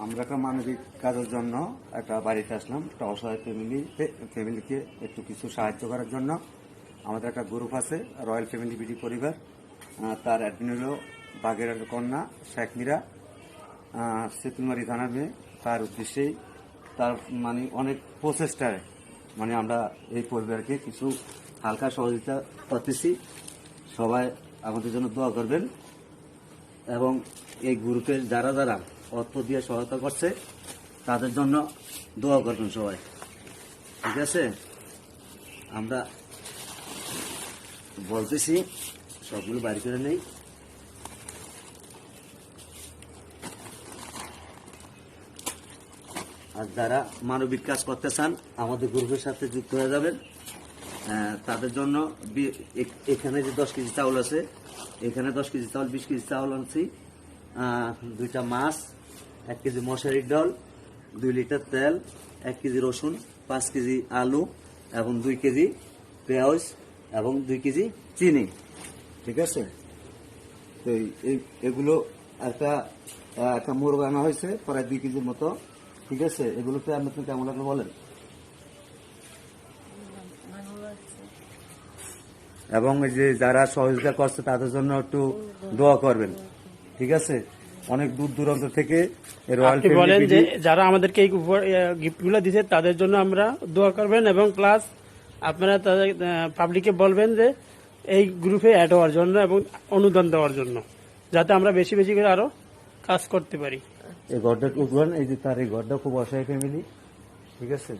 আমরা একটা মানবিক কাজের জন্য একটা বাড়িতে আসলাম, একটা অসহায় ফ্যামিলিকে একটু কিছু সাহায্য করার জন্য। আমাদের একটা গ্রুপ আছে, রয়্যাল ফ্যামিলি বিডি পরিবার। তার অ্যাডমিন হলো বাগের কন্যা শেখ মীরা, সেতুলমারি থানার মেয়ে। তার উদ্দেশ্যেই তার মানে অনেক প্রচেষ্টায় মানে আমরা এই পরিবারকে কিছু হালকা সহযোগিতা করতেছি। সবাই আমাদের জন্য দোয়া করবেন এবং এই গ্রুপের যারা যারা অর্থ দিয়ে সহায়তা করছে তাদের জন্য দোয়া করবেন সবাই, ঠিক আছে? আমরা বলতেছি সবগুলো বাড়ি করে নেই। আর যারা মানবিক কাজ করতে চান আমাদের গ্রুপের সাথে যুক্ত হয়ে যাবেন। তাদের জন্য এখানে যে 10 কেজি চাউল আছে, এখানে 10 কেজি চাউল, 20 কেজি চাউল আনছি, 2টা মাছ, 1 কেজি মশারির ডাল, 2 লিটার তেল, 1 কেজি রসুন, 5 কেজি আলু এবং 2 কেজি পেঁয়াজ এবং 2 কেজি চিনি, ঠিক আছে? তো এগুলো একটা মুরগ আনা হয়েছে প্রায় 2 কেজির মতো, ঠিক আছে? এগুলোতে আপনি কেমন লাগলো বলেন। এবং এই যে যারা সহযোগিতা করছে তাদের জন্য একটু দোয়া করবেন, ঠিক আছে? অনেক দূর দূরান্ত থেকে আপনি বলেন যে যারা আমাদেরকে এই গিফটগুলো দিচ্ছে তাদের জন্য আমরা দোয়া করবেন এবং প্লাস আপনারা তাদের পাবলিককে বলবেন যে এই গ্রুপে অ্যাড হওয়ার জন্য এবং অনুদান দেওয়ার জন্য, যাতে আমরা বেশি বেশি করে আরো কাজ করতে পারি। এই ঘরটা উঠবেন, এই যে তার এই ঘরটা খুব অসহায় ফ্যামিলি, ঠিক আছে?